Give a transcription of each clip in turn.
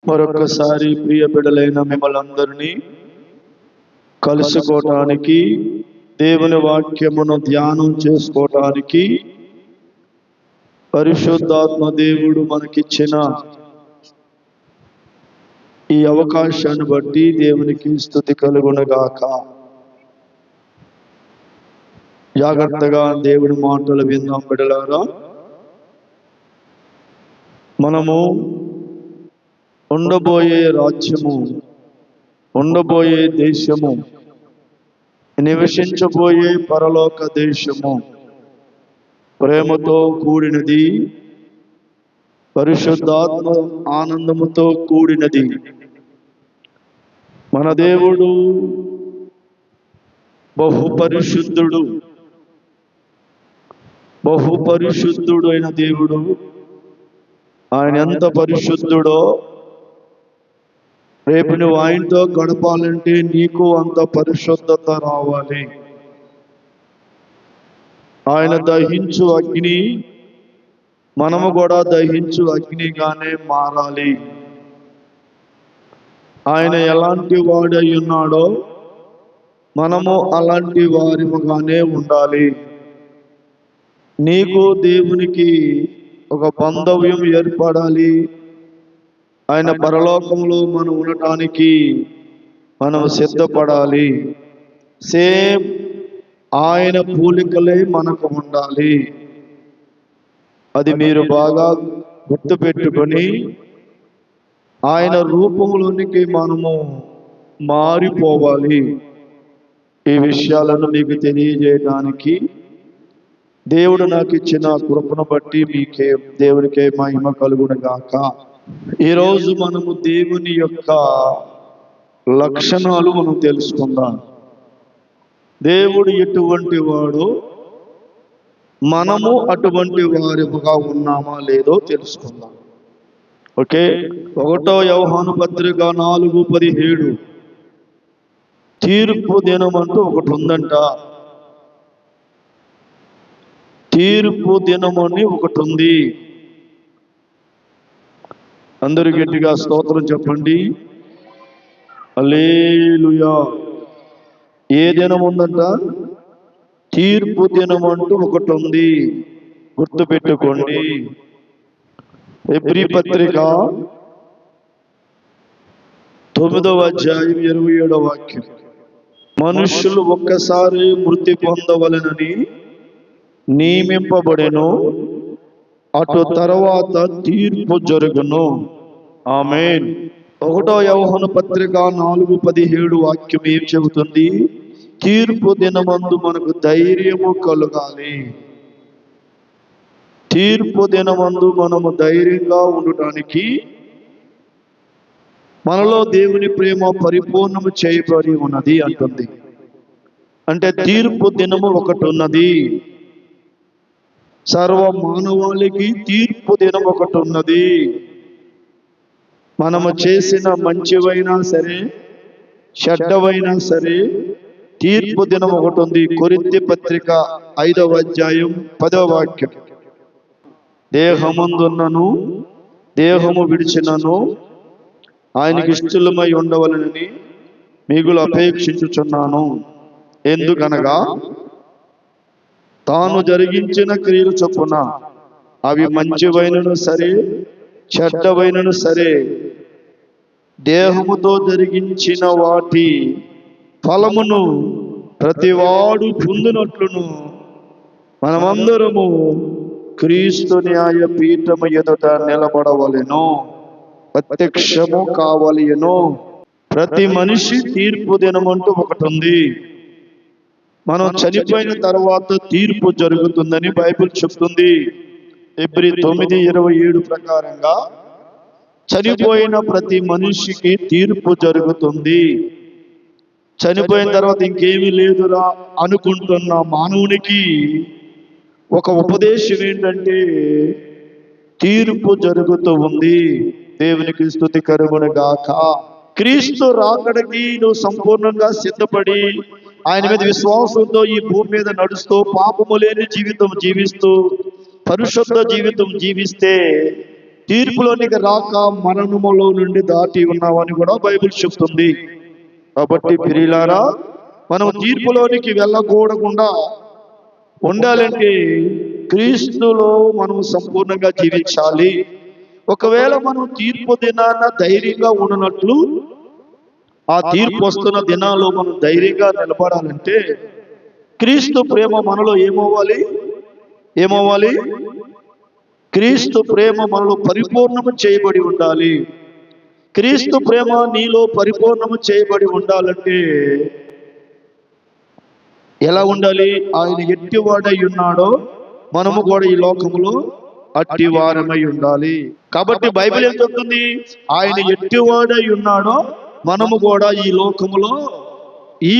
మరొకసారి ప్రియ బిడ్డలైన మిమ్మల్ని అందరినీ కలుసుకోవటానికి, దేవుని వాక్యమును ధ్యానం చేసుకోవటానికి పరిశుద్ధాత్మ దేవుడు మనకిచ్చిన ఈ అవకాశాన్ని బట్టి దేవునికి స్తుతి కలుగునుగాక. జాగ్రత్తగా దేవుని మాటలు విందాం బిడ్డలారా. మనము ఉండబోయే రాజ్యము, ఉండబోయే దేశము, నివసించబోయే పరలోక దేశము ప్రేమతో కూడినది, పరిశుద్ధాత్మ ఆనందముతో కూడినది. మన దేవుడు బహుపరిశుద్ధుడు, బహుపరిశుద్ధుడు అయిన దేవుడు. ఆయన ఎంత పరిశుద్ధుడో, రేపు నువ్వు ఆయనతో గడపాలంటే నీకు అంత పరిశుద్ధత రావాలి. ఆయన దహించు అగ్ని, మనము కూడా దహించు అగ్నిగానే మారాలి. ఆయన ఎలాంటి వాడై ఉన్నాడో మనము అలాంటి వారిగానే ఉండాలి. నీకు దేవునికి ఒక బాంధవ్యం ఏర్పడాలి. ఆయన పరలోకంలో మనం ఉండటానికి మనం సిద్ధపడాలి. సేమ్ ఆయన పోలికలే మనకు ఉండాలి. అది మీరు బాగా గుర్తుపెట్టుకొని ఆయన రూపంలోనికి మనము మారిపోవాలి. ఈ విషయాలను మీకు తెలియజేయడానికి దేవుడు నాకు ఇచ్చిన కృపను బట్టి మీకే దేవునికే మహిమ కలుగునుగాక. ఈరోజు మనము దేవుని యొక్క లక్షణాలు మనం తెలుసుకుందాం. దేవుడు ఎటువంటి వాడు, మనము అటువంటి వారిగా ఉన్నామా లేదో తెలుసుకుందాం. ఓకే, 1 యోహాను పత్రిక 4:17 తీర్పు దినం అంటూ ఒకటి ఉందంట. తీర్పు దినం అని ఒకటి ఉంది. అందరూ గట్టిగా స్తోత్రం చెప్పండి. హల్లెలూయా. ఏ దినం ఉందంట? తీర్పు దినం అంటూ ఒకటి ఉంది. గుర్తుపెట్టుకోండి. హెబ్రీ పత్రిక 9వ అధ్యాయం 27వ వాక్యం. మనుష్యులు ఒక్కసారి మృతి పొందవలెనని నియమింపబడెను, అటు తర్వాత తీర్పు జరుగును. ఆమేన్. 1 యోహాను పత్రిక 4:17 వాక్యం ఏం చెబుతుంది? తీర్పు దినమందు మనకు ధైర్యము కలగాలి. తీర్పు దినమందు మనము ధైర్యంగా ఉండటానికి మనలో దేవుని ప్రేమ పరిపూర్ణము చేయబడి ఉన్నది అంటుంది. అంటే తీర్పు దినము ఒకటి ఉన్నది. సర్వ మానవాళికి తీర్పు దినం ఒకటి ఉన్నది. మనము చేసిన మంచివైనా సరే, చెడ్డవైనా సరే, తీర్పు దినం ఒకటి ఉంది. కొరింథీ పత్రిక 5వ అధ్యాయం 10వ వాక్యం. దేహమందున్నను దేహము విడిచినను ఆయనకి ఇష్టలమై ఉండవలనని మిగులు అపేక్షించుచున్నాను. ఎందుకనగా తాను జరిగించిన క్రియలు చొప్పున అవి మంచివైనను సరే, చెడ్డవైనను సరే, దేహముతో జరిగించిన వాటి ఫలమును ప్రతివాడు పొందినట్లును మనమందరము క్రీస్తు న్యాయ పీఠము ఎదుట నిలబడవలెను, ప్రత్యక్షము కావలెను. ప్రతి మనిషి తీర్పు దినమంటూ ఒకటి ఉంది. మనం చనిపోయిన తర్వాత తీర్పు జరుగుతుందని బైబిల్ చెప్తుంది. హెబ్రీ 9:27 ప్రకారంగా చనిపోయిన ప్రతి మనిషికి తీర్పు జరుగుతుంది. చనిపోయిన తర్వాత ఇంకేమీ లేదురా అనుకుంటున్న మానవునికి ఒక ఉపదేశం ఏంటంటే తీర్పు జరుగుతూ ఉంది. దేవునికి స్తుతి కలుగునుగాక. క్రీస్తు రాకడకి నువ్వు సంపూర్ణంగా సిద్ధపడి ఆయన మీద విశ్వాసంతో ఈ భూమి మీద నడుస్తూ పాపము లేని జీవితం జీవిస్తూ పరిశుద్ధ జీవితం జీవిస్తే తీర్పులోనికి రాక మరణములో నుండి దాటి ఉన్నామని కూడా బైబిల్ చెప్తుంది. కాబట్టి ప్రియులారా, మనం తీర్పులోనికి వెళ్ళకూడకుండా ఉండాలంటే క్రీస్తులో మనం సంపూర్ణంగా జీవించాలి. ఒకవేళ మనం తీర్పు దినాన ధైర్యంగా ఉండనట్లు, ఆ తీర్పు వస్తున్న దినాల్లో మనం ధైర్యంగా నిలబడాలంటే క్రీస్తు ప్రేమ మనలో ఏమవ్వాలి? క్రీస్తు ప్రేమ మనలో పరిపూర్ణము చేయబడి ఉండాలి. క్రీస్తు ప్రేమ నీలో పరిపూర్ణము చేయబడి ఉండాలంటే ఎలా ఉండాలి? ఆయన ఎట్టివాడై ఉన్నాడో మనము కూడా ఈ లోకములో అట్టివారమై ఉండాలి. కాబట్టి బైబిల్ ఏం చెప్తుంది? ఆయన ఎట్టివాడై ఉన్నాడో మనము కూడా ఈ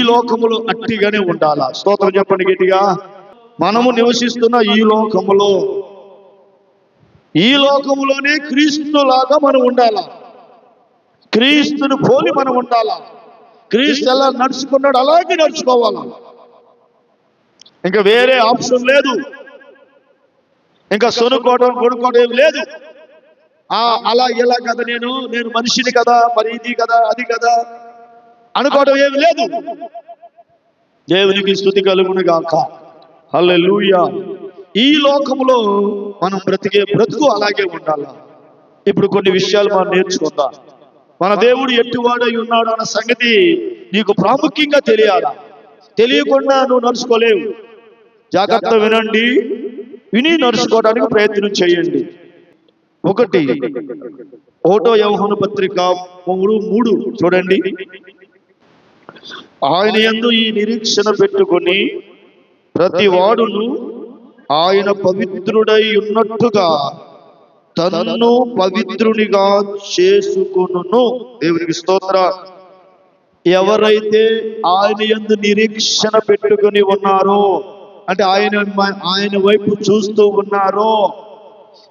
లోకములో అట్టిగానే ఉండాలా. స్తోత్రం చెప్పండి గట్టిగా. మనము నివసిస్తున్న ఈ లోకములోనే క్రీస్తులాగా మనం ఉండాలా. క్రీస్తుని పోలి మనం ఉండాలా. క్రీస్తు ఎలా నడుచుకున్నాడు అలాగే నడుచుకోవాలా. ఇంకా వేరే ఆప్షన్ లేదు. ఇంకా కొనుక్కోవడం ఏమి లేదు. అలా ఎలా కదా, నేను మనిషిని కదా, మరి ఇది కదా అది కదా అనుకోవడం ఏమి లేదు. దేవునికి స్తుతి కలుగును గాక. హల్లెలూయా. ఈ లోకములో మనం బ్రతుకు అలాగే ఉండాలా. ఇప్పుడు కొన్ని విషయాలు మనం నేర్చుకుందాం. మన దేవుడు ఎట్టివాడై ఉన్నాడు అన్న సంగతి నీకు ప్రాముఖ్యంగా తెలియాలా. తెలియకుండా నువ్వు నడుచుకోలేవు. జాగ్రత్త వినండి, విని నడుచుకోవడానికి ప్రయత్నం చేయండి. 1 యోహాను పత్రిక 3 చూడండి. ఆయన యందు ఈ నిరీక్షణ పెట్టుకొని ప్రతి వాడును ఆయన పవిత్రుడై ఉన్నట్టుగా తన్ను పవిత్రునిగా చేసుకొనును. దేవునికి స్తోత్రం. ఎవరైతే ఆయన యందు నిరీక్షణ పెట్టుకొని ఉన్నారో అంటే ఆయన వైపు చూస్తూ ఉన్నారో,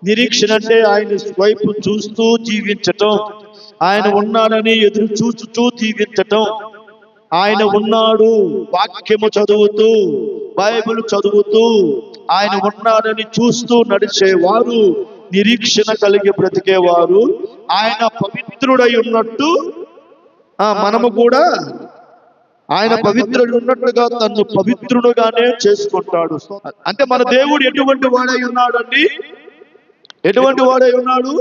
నిరీక్షణ అంటే ఆయన వైపు చూస్తూ జీవించటం, ఆయన ఉన్నాడని ఎదురు చూస్తూ జీవించటం, ఆయన ఉన్నాడు వాక్యము చదువుతూ బైబిల్ చదువుతూ ఆయన ఉన్నాడని చూస్తూ నడిచేవారు, నిరీక్షణ కలిగి బ్రతికేవారు, ఆయన పవిత్రుడై ఉన్నట్టు మనము కూడా ఆయన పవిత్రుడు ఉన్నట్టుగా తను పవిత్రుడుగానే చేసుకుంటాడు. అంటే మన దేవుడు ఎటువంటి వాడై ఉన్నాడండి? ఎటువంటి వాడై ఉన్నాడు?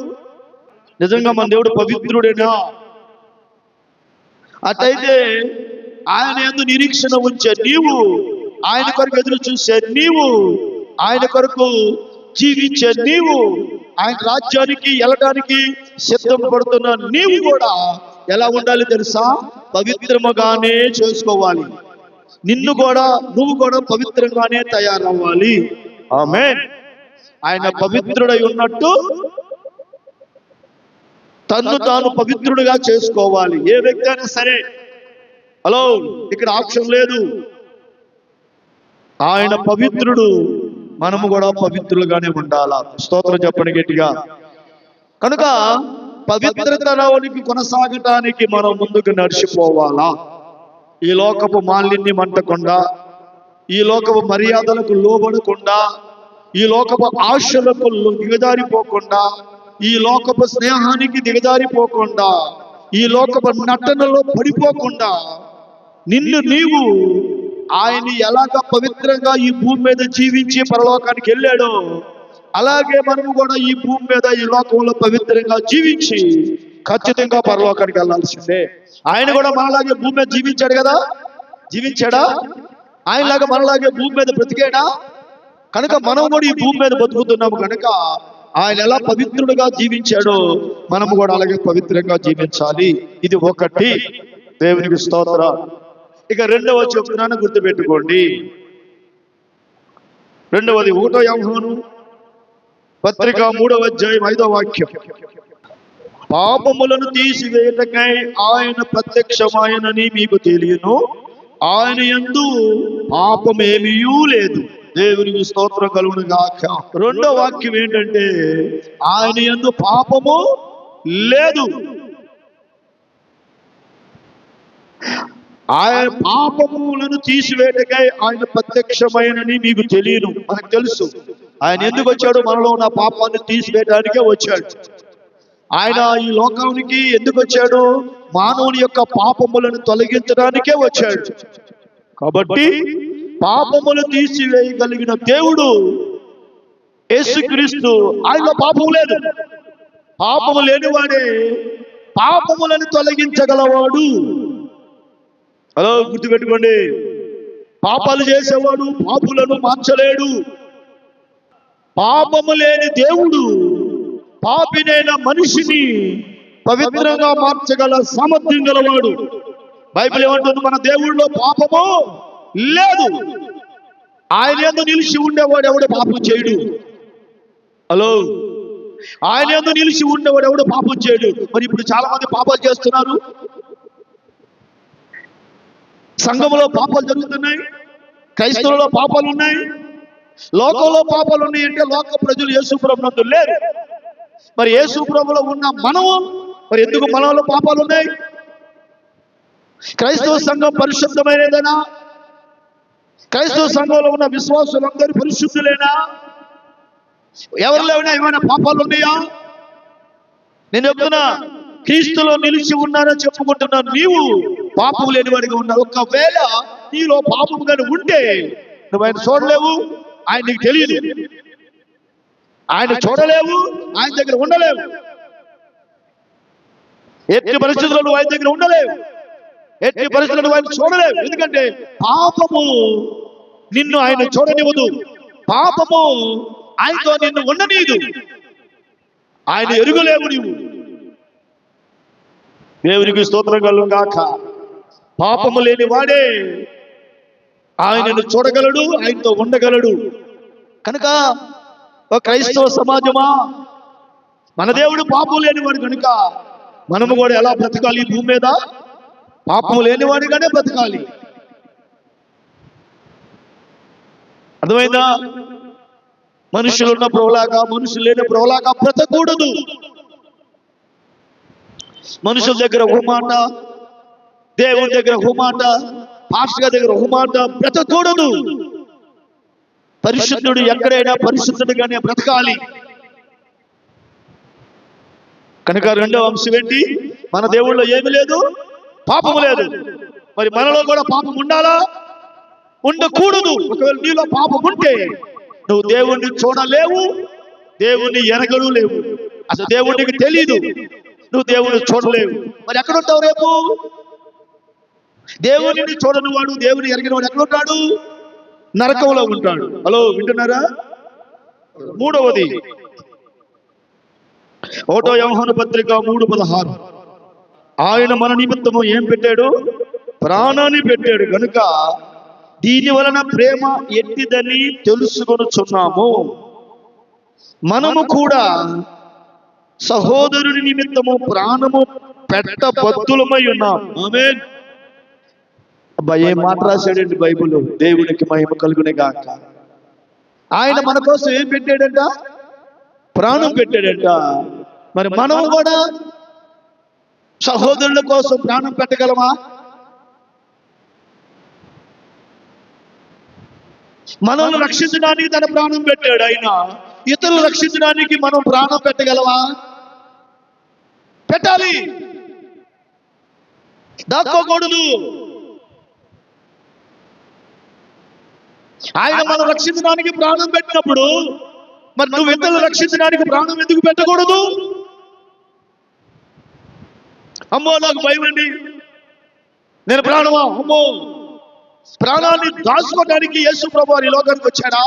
నిజంగా మన దేవుడు పవిత్రుడేనా? అటైతే ఆయన యందు నిరీక్షణ ఉంచే నీవు, ఆయన కొరకు ఎదురు చూసే నీవు, ఆయన కొరకు జీవించే నీవు, ఆయన రాజ్యానికి వెళ్ళడానికి సిద్ధం పడుతున్న నీవు కూడా ఎలా ఉండాలి తెలుసా? పవిత్రముగానే చేసుకోవాలి. నువ్వు కూడా పవిత్రంగానే తయారవ్వాలి. ఆమేన్. ఆయన పవిత్రుడై ఉన్నట్టు తన్ను తాను పవిత్రుడిగా చేసుకోవాలి. ఏ వ్యక్తి అయినా సరే. హలో, ఇక్కడ ఆప్షన్ లేదు. ఆయన పవిత్రుడు, మనము కూడా పవిత్రులుగానే ఉండాలా. స్తోత్రం చెప్పండి గట్టిగా. కనుక పవిత్రతలోనికి కొనసాగటానికి మనం ముందుకు నడిచిపోవాలా. ఈ లోకపు మాలిన్యం అంటకుండా, ఈ లోకపు మర్యాదలకు లోబడకుండా, ఈ లోకపు ఆశలకు దిగజారిపోకుండా, ఈ లోకపు స్నేహానికి దిగజారిపోకుండా, ఈ లోకపు నటనలో పడిపోకుండా, నీవు ఆయన ఎలాగ పవిత్రంగా ఈ భూమి మీద జీవించి పరలోకానికి వెళ్ళాడో అలాగే మనము కూడా ఈ భూమి మీద ఈ లోకంలో పవిత్రంగా జీవించి ఖచ్చితంగా పరలోకానికి వెళ్ళాల్సిందే. ఆయన కూడా మనలాగే భూమి మీద జీవించాడు కదా. జీవించాడా? ఆయనలాగా మనలాగే భూమి మీద బ్రతికాడా? కనుక మనం కూడా ఈ భూమి మీద బతుకుతున్నాము కనుక ఆయన ఎలా పవిత్రుడుగా జీవించాడో మనము కూడా అలాగే పవిత్రంగా జీవించాలి. ఇది ఒకటి. దేవునికి స్తోత్రం. ఇక రెండవ చెప్తున్నాను, గుర్తుపెట్టుకోండి. రెండవది 1 యోహాను పత్రిక 3వ అధ్యాయం 5వ వాక్యం. పాపములను తీసివేయటకై ఆయన ప్రత్యక్షమాయనని మీకు తెలియను, ఆయన యందు పాపమేమీ లేదు. దేవునికి స్తోత్రం కలుగును గాక. రెండో వాక్యం ఏంటంటే ఆయన యందు పాపము లేదు. ఆయన పాపములను తీసివేయటకై ఆయన ప్రత్యక్షమైనని మీకు తెలియను. మనకు తెలుసు ఆయన ఎందుకు వచ్చాడు. మనలో ఉన్న పాపాన్ని తీసివేయడానికే వచ్చాడు. ఆయన ఈ లోకానికి ఎందుకు వచ్చాడు? మానవుని యొక్క పాపములను తొలగించడానికే వచ్చాడు. కాబట్టి పాపములు తీసివేయగలిగిన దేవుడు యేసుక్రీస్తు. ఆయనలో పాపము లేదు. పాపము లేనివాడే పాపములను తొలగించగలవాడు. హలో, గుర్తుపెట్టుకోండి. పాపాలు చేసేవాడు పాపులను మార్చలేడు. పాపము లేని దేవుడు పాపినైన మనిషిని పవిత్రంగా మార్చగల సామర్థ్యం గలవాడు. బైబిల్ ఏమంటుంది? మన దేవుడిలో పాపము లేదు. ఆయన యందు నిలిచి ఉండేవాడు ఎవడు పాపం చేయడు. హలో, ఆయన యందు నిలిచి ఉండేవాడు ఎవడు పాపం చేయడు. మరి ఇప్పుడు చాలా మంది పాపాలు చేస్తున్నారు. సంఘంలో పాపాలు జరుగుతున్నాయి, క్రైస్తవులలో పాపాలు ఉన్నాయి, లోకంలో పాపాలు ఉన్నాయి. అంటే లోక ప్రజలు యేసు ప్రభువునందు లేరు. మరి యేసు ప్రభువులో ఉన్న మనము మరి ఎందుకు మనలో పాపాలు ఉన్నాయి? క్రైస్తవ సంఘం పరిశుద్ధమైనదేనా? క్రైస్తవ సంఘంలో ఉన్న విశ్వాసులందరూ పరిశుద్ధులేనా? ఎవరిలో ఏమైనా పాపాలు ఉన్నాయా? నేను చెప్తున్నా, క్రీస్తులో నిలిచి ఉన్నానని చెప్పుకుంటున్నా. నీవు పాపం లేనివాడిగా ఉన్నావు. ఒకవేళ నీలో పాపం కానీ ఉంటే నువ్వు ఆయన చూడలేవు, ఆయన నీకు తెలియదు. ఆయన చూడలేవు, ఆయన దగ్గర ఉండలేవు. ఎట్టి పరిస్థితుల్లో నువ్వు ఆయన దగ్గర ఉండలేవు, ఎట్టి పరిస్థితుల్లో నువ్వు ఆయన చూడలేవు. ఎందుకంటే పాపము నిన్ను ఆయన చూడనివ్వదు. పాపము ఆయనతో నిన్ను ఉండనీయదు. ఆయన ఎరుగలేవు నీవు. దేవునికి స్తోత్రం కలుగును గాక. పాపము లేని వాడే ఆయనను చూడగలడు, ఆయనతో ఉండగలడు. కనుక ఒక క్రైస్తవ సమాజమా, మన దేవుడు పాపం లేనివాడు కనుక మనము కూడా ఎలా బ్రతకాలి? ఈ భూమి మీద పాపం లేనివాడిగానే బ్రతకాలి. అర్థమైందా? మనుషులు ఉన్న ప్రభులాగా, మనుషులు లేని ప్రభులాగా బ్రతకూడదు. మనుషుల దగ్గర ఒక మాట, దేవుని దగ్గర ఒక మాట, పాస్టర్ దగ్గర ఒక మాట బ్రతకూడదు. పరిశుద్ధుడు ఎక్కడైనా పరిశుద్ధుడుగానే బ్రతకాలి. కనుక రెండవ అంశం ఏంటి? మన దేవుళ్ళలో ఏమి లేదు, పాపము లేదు. మరి మనలో కూడా పాపం ఉండాలా? ఉండకూడదు. ఒకవేళ నీలో పాపం ఉంటే నువ్వు దేవుణ్ణి చూడలేవు, దేవుణ్ణి ఎరగడు లేవు. అసలు దేవుడికి తెలియదు, నువ్వు దేవుణ్ణి చూడలేవు. మరి ఎక్కడ ఉంటావు రేపు? దేవుడిని చూడని వాడు, దేవుని ఎరిగిన వాడు ఎక్కడ ఉంటాడు? నరకంలో ఉంటాడు. హలో, వింటున్నారా? మూడవది 1 యోహాను పత్రిక 3:16. ఆయన మన నిమిత్తము ఏం పెట్టాడు? ప్రాణాన్ని పెట్టాడు. కనుక దీని వలన ప్రేమ ఎట్టిదని తెలుసుకొనుచున్నాము. మనము కూడా సహోదరుని నిమిత్తము ప్రాణము పెట్టబద్దులమై ఉన్నాం. ఆమేన్. ఏం మాట రాశాడండి బైబిల్. దేవునికి మహిమ కలుగునే గాక. ఆయన మన కోసం ఏం పెట్టాడంట? ప్రాణం పెట్టాడంట. మరి మనం కూడా సహోదరుల కోసం ప్రాణం పెట్టగలమా? మనల్ని రక్షించడానికి తన ప్రాణం పెట్టాడు ఆయన. ఇతరులు రక్షించడానికి మనం ప్రాణం పెట్టగలమా? పెట్టాలి, దాక్కోకూడదు. ఆయన మనం రక్షించడానికి ప్రాణం పెట్టినప్పుడు మరి నువ్వు ఇతరులు రక్షించడానికి ప్రాణం ఎందుకు పెట్టకూడదు? అమ్మో నాకు భయం అండి, నేను ప్రాణమా, అమ్మో. ప్రాణాన్ని దాచుకోవడానికి యేసు ప్రభువు ఈ లోకానికి వచ్చాడా?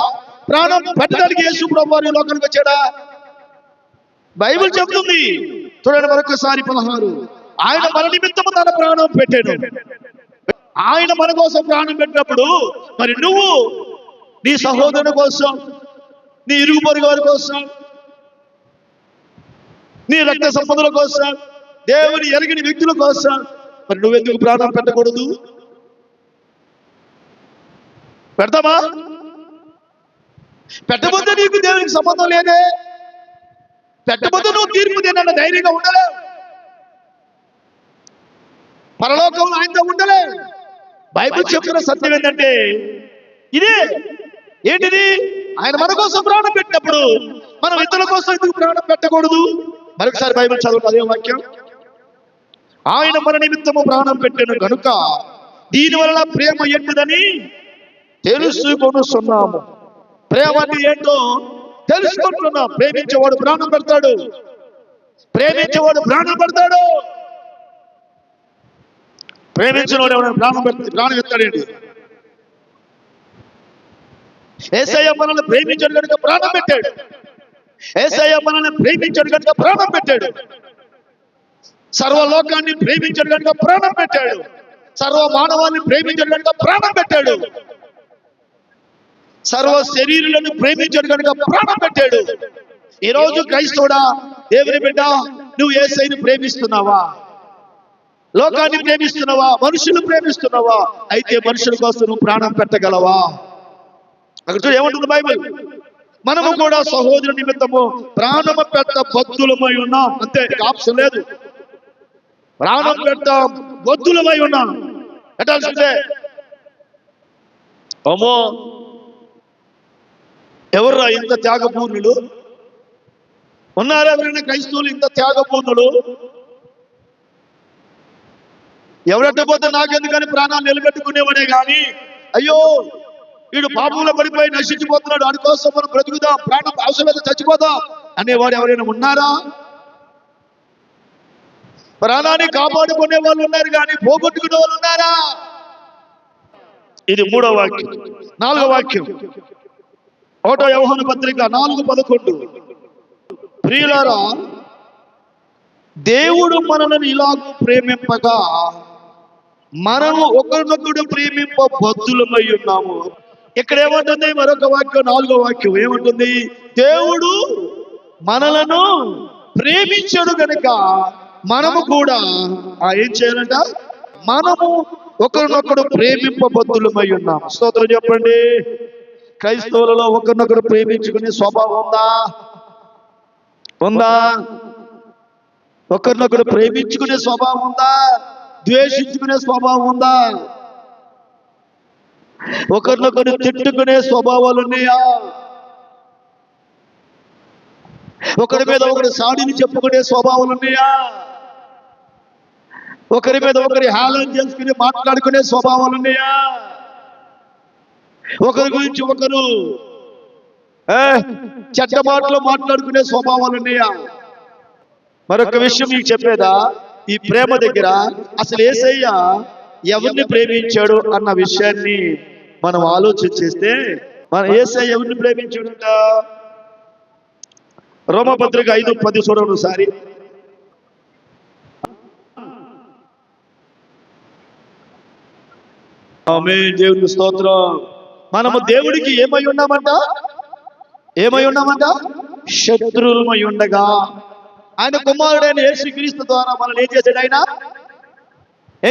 ప్రాణం పెట్టడానికి యేసు ప్రభువు ఈ లోకానికి వచ్చాడా? బైబిల్ చెబుతుంది. చూడండి మరొకసారి 16. ఆయన మన నిమిత్తము తన ప్రాణం పెట్టాడు. ఆయన మన కోసం ప్రాణం పెట్టినప్పుడు మరి నువ్వు నీ సహోదరుని కోసం, నీ ఇరుగు పొరుగు వారి కోసం, నీ రక్త సంబంధుల కోసం, దేవుని ఎరిగిన వ్యక్తుల కోసం మరి నువ్వెందుకు ప్రాణం పెట్టకూడదు? పెడతామా? పెట్టబోతే నీకు దేవునికి సంబంధం లేదే. పెట్టబోతే నువ్వు తీర్పు తిన్న ధైర్యంగా ఉండలేవు. పరలోకంలో ఆయనతో ఉండలేవు. బైబిల్ చెప్తున్న సత్యం ఏంటంటే ఇదే. ఏంటిది? ఆయన మన కోసం ప్రాణం పెట్టినప్పుడు మనం ఇతరుల కోసం ఎందుకు ప్రాణం పెట్టకూడదు? మరొకసారి బైబిల్ చదువుతా అదే వాక్యం. ఆయన మన నిమిత్తము ప్రాణం పెట్టెను గనుక దీనివల్ల ప్రేమ ఎట్టిదని తెలుసుకొనుచున్నాము. ప్రేమ అంటే ఏంటో తెలుసుకుంటున్నాం. ప్రేమించేవాడు ప్రాణం పెడతాడు. ప్రేమించేవాడు ప్రాణం పెడతాడు. ప్రేమించినవాడు ఎవరైనా ప్రాణం ఎత్తాడండి? యేసయ్య మనల్ని ప్రేమించాడు కనుక ప్రాణం పెట్టాడు. యేసయ్య మనల్ని ప్రేమించాడు కనుక ప్రాణం పెట్టాడు. సర్వలోకాన్ని ప్రేమించాడు కనుక ప్రాణం పెట్టాడు. సర్వ మానవాన్ని ప్రేమించాడు కనుక ప్రాణం పెట్టాడు. సర్వ శరీరులను ప్రేమించాడు కనుక ప్రాణం పెట్టాడు. ఈ రోజు క్రైస్తవుడా, దేవుని బిడ్డ, నువ్వు యేసయ్యను ప్రేమిస్తున్నావా? లోకాన్ని ప్రేమిస్తున్నావా? మనుషులు ప్రేమిస్తున్నావా? అయితే మనుషుల కోసం నువ్వు ప్రాణం పెట్టగలవా? అక్కడ ఏమంటుంది బైబిల్? మనము కూడా సహోదరు నిమిత్తము ప్రాణము పెట్ట బద్ధులమై ఉన్నాం. అంతే, ఆప్షన్ లేదు. ప్రాణం పెట్ట బద్ధులమై ఉన్నాం. ఎట్టాల్సిందే. అమ్మో, ఎవర్రా ఇంత త్యాగపూర్ణులు ఉన్నారా? ఎవరైనా క్రైస్తవులు ఇంత త్యాగపూర్ణులు? ఎవరెట్టపోతే నాకెందుకని ప్రాణాలు నిలబెట్టుకునేవాడే గాని, అయ్యో వీడు పాపంలో పడిపోయి నశించిపోతున్నాడు, వాడి కోసం మనం బ్రతుకుదాం, ప్రాణం అవసరమైతే చచ్చిపోదాం అనేవాడు ఎవరైనా ఉన్నారా? ప్రాణాన్ని కాపాడుకునే వాళ్ళు ఉన్నారు కానీ పోగొట్టుకునే వాళ్ళు ఉన్నారా? ఇది 3వ వాక్యం. 4వ వాక్యం 1వ యోహాను పత్రిక 4:11. ప్రియులారా, దేవుడు మనల్ని ఇలాగూ ప్రేమింపగా మనము ఒకరినొకడు ప్రేమింప బద్ధులమై ఉన్నాము. ఇక్కడ ఏమంటుంది? మరొక వాక్యం 4వ వాక్యం ఏమంటుంది? దేవుడు మనలను ప్రేమించడు గనుక మనము కూడా ఏం చేయాలంట? మనము ఒకరినొకడు ప్రేమింప బద్ధులమై ఉన్నాము. స్తోత్రం చెప్పండి. క్రైస్తవులలో ఒకరినొకడు ప్రేమించుకునే స్వభావం ఉందా? ఒకరినొకడు ప్రేమించుకునే స్వభావం ఉందా? ద్వేషించుకునే స్వభావం ఉందా? ఒకరినొకరు తిట్టుకునే స్వభావాలు ఉన్నాయా? ఒకరి మీద ఒకరి సాడిని చెప్పుకునే స్వభావాలు ఉన్నాయా? ఒకరి మీద ఒకరి హేళన చేసుకుని మాట్లాడుకునే స్వభావాలు ఉన్నాయా? ఒకరి గురించి ఒకరు చెడ్డ మాటలు మాట్లాడుకునే స్వభావాలు ఉన్నాయా? మరొక విషయం మీకు చెప్పేదా? ఈ ప్రేమ దగ్గర అసలు యేసయ్య ఎవరిని ప్రేమించాడు అన్న విషయాన్ని మనం ఆలోచన చేస్తే, మన యేసయ్య ఎవరిని ప్రేమించాడంట? రోమపత్రిక 5:10 చూడండి ఒకసారి. ఆమేన్. దేవునికి స్తోత్రం. మనము దేవుడికి ఏమై ఉన్నామంట? శత్రువులమై ఉండగా ఆయన కుమారుడైన యేసుక్రీస్తు ద్వారా మనల్ని ఏం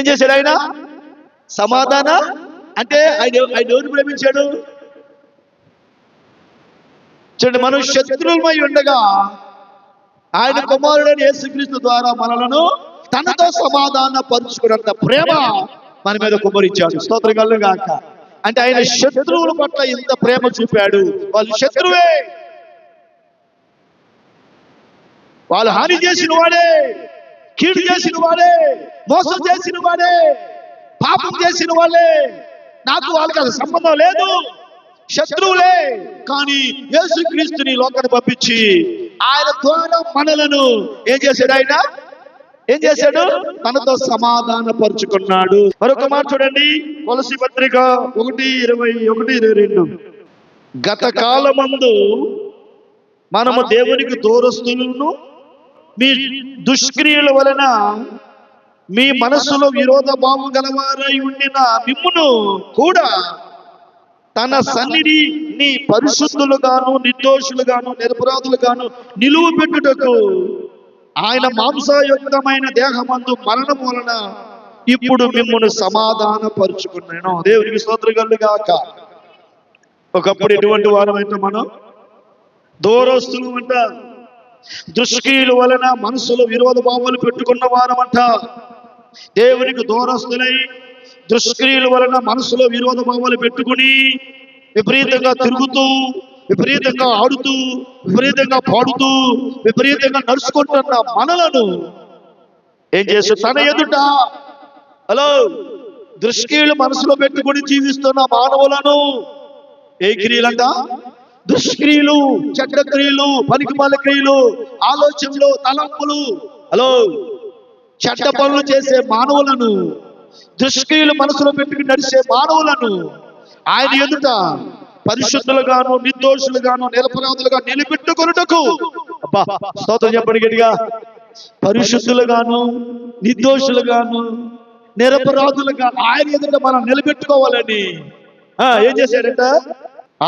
చేశాడు? ఆయన సమాధాన అంటే ఆయన ఎవరిని ప్రేమించాడు? చూడండి, మనం శత్రువులమై ఉండగా ఆయన కుమారుడైన యేసుక్రీస్తు ద్వారా మనలను తనతో సమాధాన పరుచుకున్నంత ప్రేమ మన మీద కుమ్మరించాడు. స్తోత్రం గాక. అంటే ఆయన శత్రువుల పట్ల ఇంత ప్రేమ చూపాడు. వాళ్ళు శత్రువే, వాళ్ళు హాని చేసిన వాడే, కీడు చేసిన వాడే, మోసం చేసిన వాడే, పాపం చేసిన వాళ్ళే. నాకు వాళ్ళకి అసలు సంబంధం లేదు, శత్రువులే. కానీ యేసుక్రీస్తుని లోకాన్ని పంపించి ఆయన ద్వారా మనలను ఏం చేశాడు? తనతో సమాధాన పరుచుకున్నాడు. మరొక మాట చూడండి, కొలసీ పత్రిక 1:21-22. గత కాలమందు మనము దేవునికి దూరస్తులను, మీ దుష్క్రియల వలన మీ మనస్సులో విరోధ భావం గలవారై ఉండిన మిమ్మును కూడా తన సన్నిధిని పరిశుద్ధులుగాను, నిర్దోషులుగాను, నిరపరాధులుగాను నిలువ పెట్టుటకు ఆయన మాంసయుక్తమైన దేహమందు మరణం వలన ఇప్పుడు మిమ్మును సమాధాన పరుచుకున్నాను. దేవునికి స్తోత్రం కలుగుగాక. ఒకప్పుడు ఎటువంటి వారమంటే మనం దూరస్తులు అంట, దుష్క్రియల వలన మనసులో విరోధ భావాలు పెట్టుకున్న వారమంట. దేవునికి దూరస్తులై దుష్క్రియల వలన మనసులో విరోధ భావాలు పెట్టుకుని విపరీతంగా తిరుగుతూ విపరీతంగా ఆడుతూ, విపరీతంగా పాడుతూ, విపరీతంగా నడుచుకుంటున్న మనలను ఏం చేస్తూ తన ఎదుట హలో దుష్క్రియలు మనసులో పెట్టుకుని జీవిస్తున్న మానవులను ఏ క్రియలంట? దుష్క్రియలు, చెడ్డ క్రియలు, పనికిమాల క్రియలు, ఆలోచనలు, తలంపులు, హలో చెడ్డ పనులు చేసే మానవులను, దుష్క్రియలు మనసులో పెట్టుకుని నడిచే మానవులను ఆయన ఎదుట పరిశుద్ధులుగాను, నిర్దోషులుగాను, నిరపరాధులుగా నిలబెట్టుకొనుటకు, అబ్బా స్తోత్రం చెప్పండి గట్టిగా, పరిశుద్ధులుగాను, నిర్దోషులుగాను, నిరపరాధులుగా ఆయన ఎదుట మనం నిలబెట్టుకోవాలని ఏం చేశాడంట?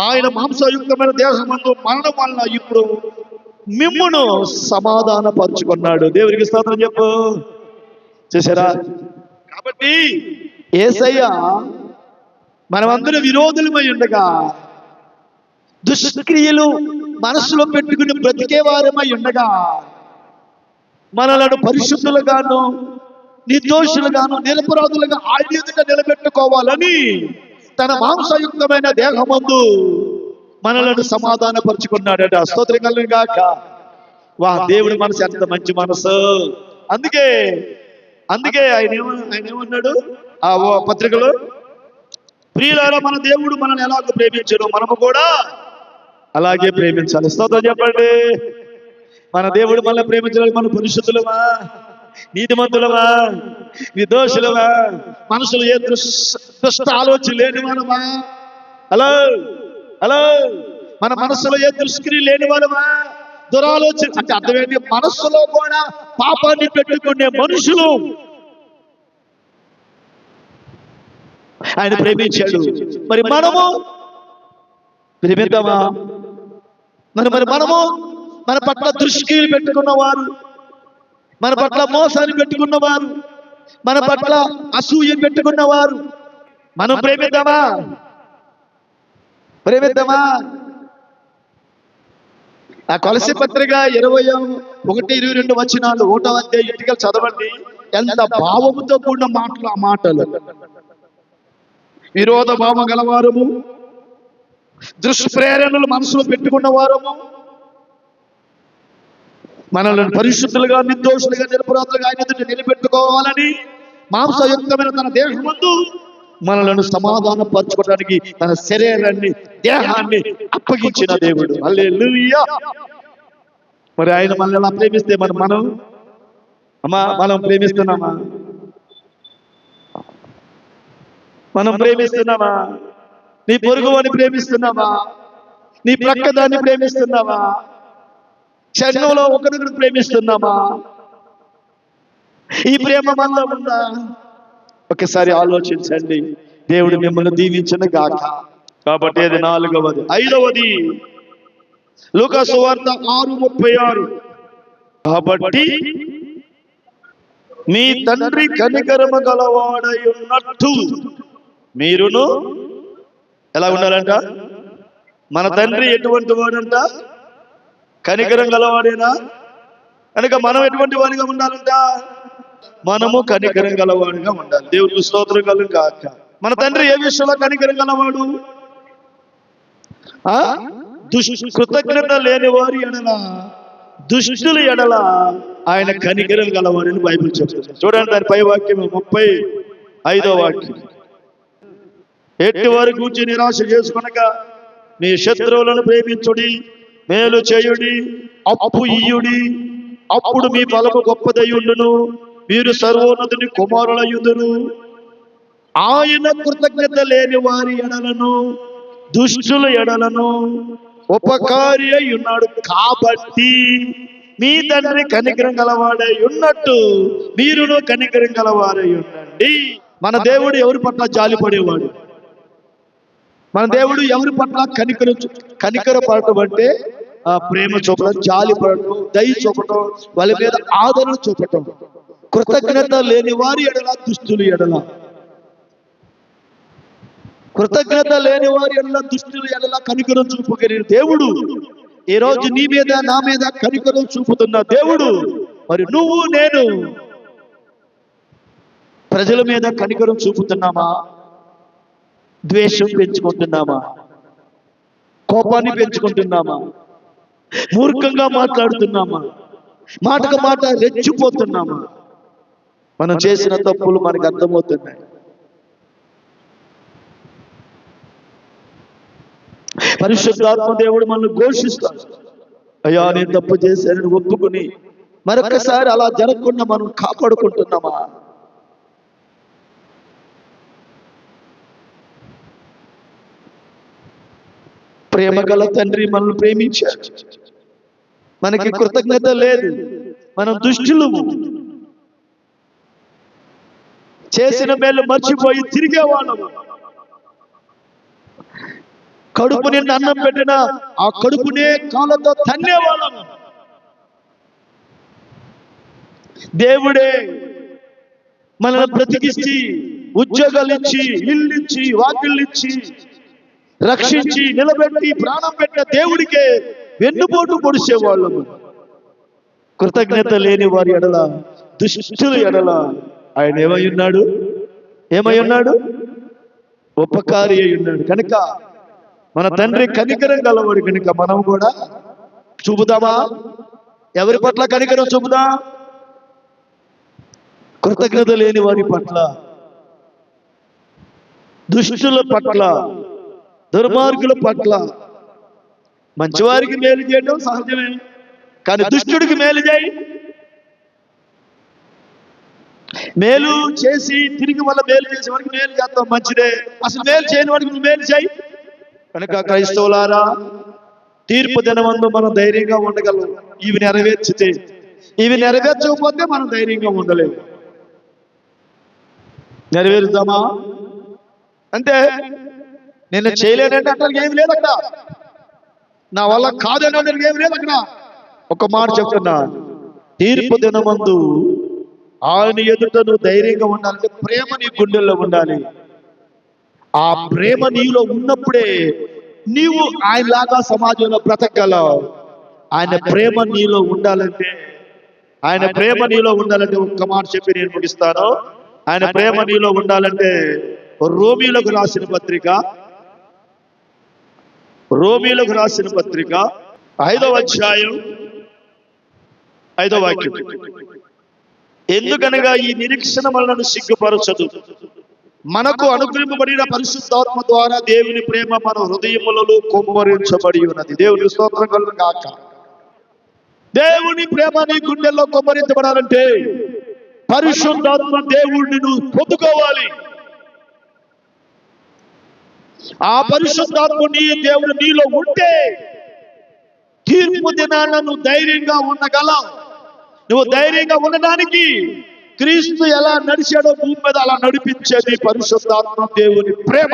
ఆయన మాంసయుక్తమైన దేహమందు మరణం వలన ఇప్పుడు మిమ్మును సమాధాన పరుచుకున్నాడు. దేవునికి స్తోత్రం చెప్పు. చేశారా? కాబట్టి యేసయ్య మనమందరం విరోధులమై ఉండగా, దుష్క్రియలు మనసులో పెట్టుకుని బ్రతికే వారమై ఉండగా, మనలను పరిశుద్ధులుగాను, నిర్దోషులుగాను, నిరపరాధులుగా ఆయన ఎదుట నిలబెట్టుకోవాలని తన మాంసయుక్తమైన దేహమందు మనలను సమాధాన పరుచుకున్నాడట. స్తోత్రం కలుగును గాక. వా దేవుడి మనసు ఎంత మంచి మనసు. అందుకే ఆయన ఏమన్నాడు ఆ పత్రికలో, ప్రియులారా మన దేవుడు మనల్ని ఎలాగ ప్రేమించారో మనము కూడా అలాగే ప్రేమించాలి. స్తోత్రం చెప్పండి. మన దేవుడు మనల్ని ప్రేమించాలి. మన పరిశుద్ధులమా, నీతిమంతులమా, నిర్దోషులమా, మనుషులు ఏ దుష్ట ఆలోచన లేని మనమా, హలో మన మనసులో ఏ దుష్క్రియ లేని వాళ్ళమా, దురాలోచన అంటే అర్థం ఏంటి? మనస్సులో కూడా పాపాన్ని పెట్టుకునే మనుషులు ఆయన ప్రేమించాడు. మరి మనము ప్రేమిద్దామా? మరి మనము మన పట్ల దుష్క్రియలు పెట్టుకున్నవారు, మన పట్ల మోసాన్ని పెట్టుకున్నవారు, మన పట్ల అసూయ పెట్టుకున్నవారు మనం ప్రేమిద్దామా? ఆ కొలసి పత్రిక 21-22 వచనాలు 1వ అధ్యాయం ఇంటికి చదవండి. ఎంత భావముతో కూడిన మాటలు ఆ మాటలు. విరోధ భావం గలవారము, దుష్ప్రేరణలు మనసులో పెట్టుకున్న వారము, మనల్ని పరిశుద్ధులుగా, నిర్దోషులుగా, నిరపరాధులుగా ఆయన ఎదుట నిలబెట్టుకోవాలని మాంసయుక్తమైన తన దేహమందు మనలను సమాధాన పరచుకోవడానికి తన శరీరాన్ని, దేహాన్ని అప్పగించిన దేవుడు. హల్లెలూయా. మరి ఆయన మనల్ని ఎలా ప్రేమిస్తే మనం ప్రేమిస్తున్నామా? మనం ప్రేమిస్తున్నామా? నీ పొరుగువాన్ని ప్రేమిస్తున్నావా? నీ ప్రక్కదాన్ని ప్రేమిస్తున్నావా? శరీరంలో ఒకరిని ప్రేమిస్తున్నామా? ఈ ప్రేమ మనలో ఉందా? ఒకసారి ఆలోచించండి. దేవుడు మిమ్మల్ని దీవించిన గాక. కాబట్టి అది 4వది. 5వది లూకా సువార్త 6:36. కాబట్టి మీ తండ్రి కనికరము గలవాడై ఉన్నట్టు మీరును ఎలా ఉండాలంట? మన తండ్రి ఎటువంటి వాడంట? కనికరం గలవాడేనా? కనుక మనం ఎటువంటి వాడిగా ఉండాలంట? మనము కనికరం గలవాడిగా ఉండాలి. దేవుడికి స్తోత్రం కలుగును గాక. మన తండ్రి ఏ విషయంలో కనికరం గలవాడు? కృతజ్ఞత లేని వారి ఎడల, దుష్టుల ఎడల ఆయన కనికరం గలవాడని బైబిల్ చెప్తుంది. చూడండి దాని పై వాక్యం 35వ వాక్యం. ఎట్టి వారి గూర్చి నిరాశ చేసుకొనక మీ శత్రువులను ప్రేమించుడి, మేలు చేయుడి, అప్పు ఇయ్యుడి, అప్పుడు మీ ఫలము గొప్పదయ్యుండును, మీరు సర్వోన్నతుని కుమారులయ్యుదురు. ఆయన కృతజ్ఞత లేని వారి ఎడలను, దుష్టుల ఎడలను ఉపకారి అయి ఉన్నాడు. కాబట్టి మీ తండ్రి కనికరం గలవాడై ఉన్నట్టు మీరును కనికరం గలవారై ఉండండి. మన దేవుడు ఎవరి పట్ల జాలిపడేవాడు? మన దేవుడు ఎవరి పట్ల కనికర పడటం అంటే ప్రేమ చూపడం, జాలి పడటం, దయ చూపటం, వాళ్ళ మీద ఆదరణ చూపటం. కృతజ్ఞత లేని వారి ఎడల, దుష్టుల ఎడల, కృతజ్ఞత లేని వారి ఎడల, దుష్టుల ఎడల కనికరం చూపగలిగిన దేవుడు ఈ రోజు నీ మీద, నా మీద కనికరం చూపుతున్న దేవుడు. మరి నువ్వు నేను ప్రజల మీద కనికరం చూపుతున్నామా? ద్వేషం పెంచుకుంటున్నామా? కోపాన్ని పెంచుకుంటున్నామా? మూర్ఖంగా మాట్లాడుతున్నామా? మాటకు మాట రెచ్చిపోతున్నామా? మనం చేసిన తప్పులు మనకు అర్థమవుతున్నాయి. పరిశుద్ధాత్మ దేవుడు మనల్ని ఘోషిస్తాడు. అయ్యా, నేను తప్పు చేశానని ఒప్పుకుని మరొకసారి అలా జరగకుండా మనం కాపాడుకుంటున్నామా? ప్రేమ గల తండ్రి మనల్ని ప్రేమించాడు. మనకి కృతజ్ఞత లేదు. మనం దుష్టులము. చేసిన మేలు మర్చిపోయి తిరిగేవాళ్ళము. కడుపు నిండా అన్నం పెట్టిన ఆ కడుపునే కాళ్ళతో తన్నేవాళ్ళము. దేవుడే మనల్ని బ్రతికించి, ఉద్యోగాలు ఇచ్చి, ఇల్లు ఇచ్చి, వాకిళ్ళు ఇచ్చి, రక్షించి, నిలబెట్టి, ప్రాణం పెట్టిన దేవుడికే వెన్నుపోటు పొడిచేవాళ్ళము. కృతజ్ఞత లేని వారి ఎడల, దుష్టుల ఎడల ఆయన ఏమై ఉన్నాడు? ఏమై ఉన్నాడు? ఉపకారి అయి ఉన్నాడు. కనుక మన తండ్రి కనికరం గలవాడు. కనుక మనం కూడా చూపుదామా? ఎవరి పట్ల కనికరం చూపుదా? కృతజ్ఞత లేని వారి పట్ల, దుష్టుల పట్ల, దుర్మార్గుల పట్ల. మంచివారికి మేలు చేయడం సహజమే, కానీ దుష్టుడికి మేలు చేయి. మేలు చేసి తిరిగి మళ్ళీ మేలు చేసే వాడికి మేలు చేస్తాం, మంచిదే. అసలు మేలు చేయని వాడికి నువ్వు మేలు చేయి. కనుక క్రైస్తవులారా, తీర్పు దినమందు మనం ధైర్యంగా ఉండగలం. ఇవి నెరవేర్చితే. ఇవి నెరవేర్చకపోతే మనం ధైర్యంగా ఉండలేము. నెరవేరుద్దామా? అంటే నేను చేయలేనంటే అంటే ఏమి లేదు అక్కడ. నా వల్ల కాదని ఏమి లేదు అక్కడ. ఒక మాట చెప్తున్నా, తీర్పు దినమందు ఆయన ఎదుట నువ్వు ధైర్యంగా ఉండాలంటే ప్రేమ నీ గుండెల్లో ఉండాలి. ఆ ప్రేమ నీలో ఉన్నప్పుడే నీవు ఆయనలాగా సమాజంలో బ్రతకగలవు. ఆయన ప్రేమ నీలో ఉండాలంటే, ఆయన ప్రేమ నీలో ఉండాలంటే ఒక్క మాట చెప్పి నేను ముగిస్తాను. ఆయన ప్రేమ నీలో ఉండాలంటే రోమీలకు రాసిన పత్రిక 5వ అధ్యాయం 5వ వాక్యం. ఎందుకనగా ఈ నిరీక్షణ మనలను సిగ్గుపరచదు. మనకు అనుగ్రహింపబడిన పరిశుద్ధాత్మ ద్వారా దేవుని ప్రేమ మన హృదయములలో కుమ్మరించబడి ఉన్నది. దేవుని స్తోత్రం కలుగును గాక. దేవుని ప్రేమ నీ గుండెల్లో కుమ్మరించబడాలంటే పరిశుద్ధాత్మ దేవుడిని నువ్వు పొందుకోవాలి. ఆ పరిశుద్ధాత్మ దేవుడు నీలో ఉంటే తీర్పు దినాన నువ్వు ధైర్యంగా ఉండగలవు. నువ్వు ధైర్యంగా ఉండడానికి క్రీస్తు ఎలా నడిచాడో భూమి మీద అలా నడిపించేది పరిశుద్ధాత్మ దేవుని ప్రేమ.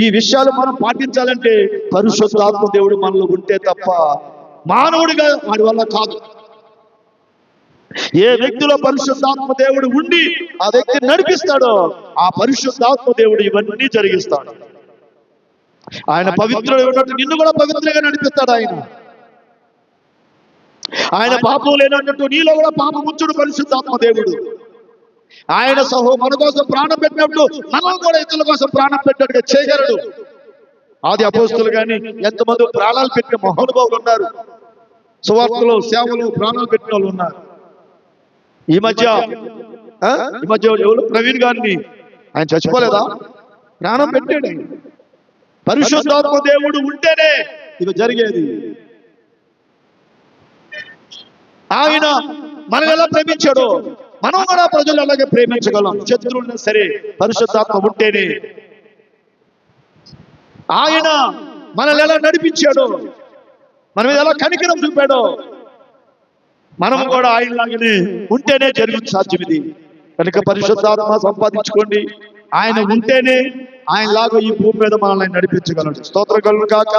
ఈ విషయాలు మనం పాటించాలంటే పరిశుద్ధాత్మ దేవుడు మనలో ఉంటే తప్ప మానవుడిగా వాడి వల్ల కాదు. ఏ వ్యక్తిలో పరిశుద్ధాత్మ దేవుడు ఉండి ఆ వ్యక్తి నడిపిస్తాడో ఆ పరిశుద్ధాత్మ దేవుడు ఇవన్నీ జరిగిస్తాడు. ఆయన పవిత్రుడు ఉన్నట్టు నిన్ను కూడా పవిత్రంగా నడిపిస్తాడు. ఆయన పాపం లేనన్నట్టు నీలో కూడా పాపం ఉంచుడు పరిశుద్ధాత్మ దేవుడు. ఆయన మన కోసం ప్రాణం పెట్టినప్పుడు మనం కూడా ఇతరుల కోసం ప్రాణం పెట్టినట్టుగా చేయగలడు. ఆది అపోస్తులు కానీ ఎంతమంది ప్రాణాలు పెట్టిన మహానుభావులు ఉన్నారు. సువార్తలో సేవలు ప్రాణాలు పెట్టిన వాళ్ళు ఉన్నారు. ఈ మధ్య ఎవరు ప్రవీణ్ గారిని ఆయన చచ్చిపోలేదా? ప్రాణం పెట్టాడు. పరిశుద్ధాత్మ దేవుడు ఉంటేనే ఇది జరిగేది. ఆయన మనం ఎలా ప్రేమించాడో మనం కూడా ప్రజలు అలాగే ప్రేమించగలం. శత్రువున్నా సరే పరిశుద్ధాత్మ ఉంటేనే. ఆయన మనల్ని ఎలా నడిపించాడో, మన మీద ఎలా కనికరం చూపాడో మనం కూడా ఆయనలాగానే ఉంటేనే జరుగుతుంది సాధ్యం ఇది. కనుక పరిశుద్ధాత్మ సంపాదించుకోండి. ఆయన ఉంటేనే ఆయనలాగా ఈ భూమి మీద మనల్ని నడిపించగలడు. స్తోత్రం కలుగును గాక.